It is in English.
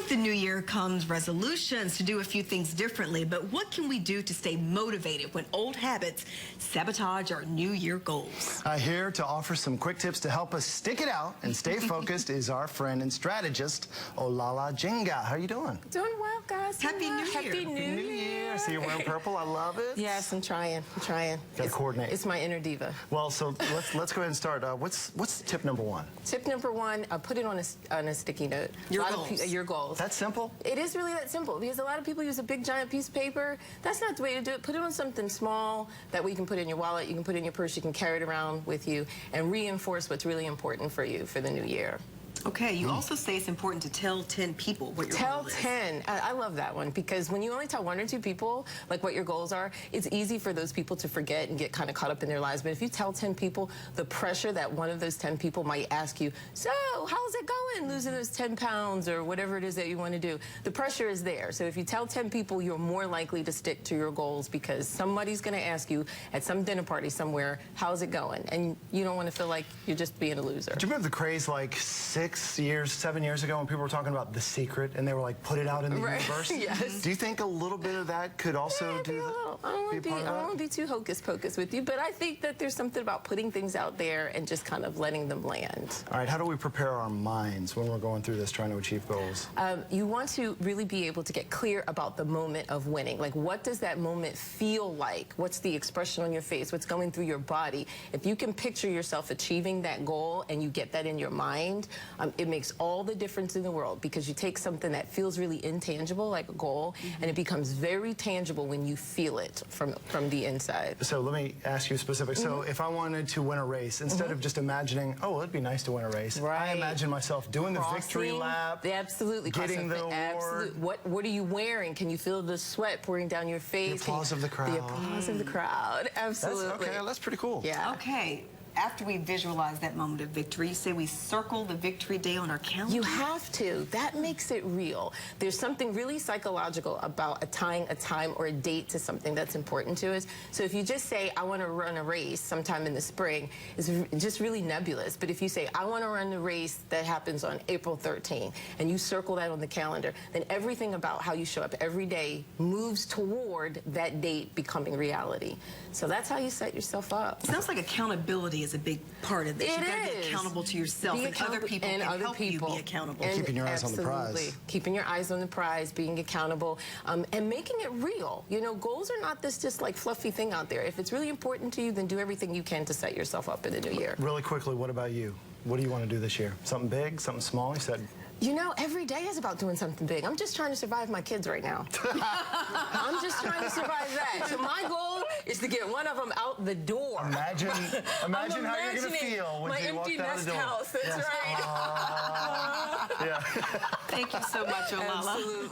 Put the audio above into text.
With the new year comes resolutions to do a few things differently, but what can we do to stay motivated when old habits sabotage our new year goals? Here to offer some quick tips to help us stick it out and stay focused is our friend and strategist, Olala Jenga. How are you doing? Doing well, guys. Happy New Year. Happy New Year. I see you're wearing purple. I love it. Yes, I'm trying. Gotta coordinate. It's my inner diva. Well, so let's go ahead and start. What's tip number one? Tip number one, put it on a sticky note. Your goals. That's simple. It is really that simple because a lot of people use a big giant piece of paper. That's not the way to do it. Put it on something small that way you can put in your wallet, you can put in your purse, you can carry it around with you and reinforce what's really important for you for the new year. Okay, you also say it's important to tell 10 people what your goal is. Tell 10. I love that one because when you only tell 1 or 2 people like what your goals are, it's easy for those people to forget and get kind of caught up in their lives. But if you tell 10 people, the pressure that one of those 10 people might ask you, so how's it going losing those 10 pounds or whatever it is that you want to do, the pressure is there. So if you tell 10 people, you're more likely to stick to your goals because somebody's going to ask you at some dinner party somewhere, how's it going? And you don't want to feel like you're just being a loser. Do you remember the craze like 7 years ago when people were talking about The Secret and they were like, put it out in the universe? Yes. Do you think a little bit of that could also do that? I don't want to be too hocus pocus with you, but I think that there's something about putting things out there and just kind of letting them land. All right, how do we prepare our minds when we're going through this trying to achieve goals? You want to really be able to get clear about the moment of winning. Like, what does that moment feel like? What's the expression on your face? What's going through your body? If you can picture yourself achieving that goal and you get that in your mind, it makes all the difference in the world because you take something that feels really intangible, like a goal, and it becomes very tangible when you feel it from the inside. So let me ask you specific. So if I wanted to win a race, instead of just imagining, oh, well, it'd be nice to win a race, I imagine myself doing the victory lap, absolutely, getting the award. What are you wearing? Can you feel the sweat pouring down your face? The applause of the crowd. The applause of the crowd, absolutely. That's pretty cool. Yeah. Okay. After we visualize that moment of victory, you say we circle the victory day on our calendar? You have to. That makes it real. There's something really psychological about tying a time or a date to something that's important to us. So if you just say, I want to run a race sometime in the spring, it's just really nebulous. But if you say, I want to run a race that happens on April 13th, and you circle that on the calendar, then everything about how you show up every day moves toward that date becoming reality. So that's how you set yourself up. It sounds like accountability is a big part of this. You got to be accountable to yourself, and other people can help you be accountable. And keeping your eyes on the prize. Keeping your eyes on the prize, being accountable, and making it real. You know, goals are not this just like fluffy thing out there. If it's really important to you, then do everything you can to set yourself up in the new year. Really quickly, what about you? What do you want to do this year? Something big, something small? You said. You know, every day is about doing something big. I'm just trying to survive my kids right now. I'm just trying to survive that. So my goal is to get one of them out the door. Imagine how you're going to feel when you walk out the door. My empty nest house, that's right. Yeah. Thank you so much, Olala. Absolutely.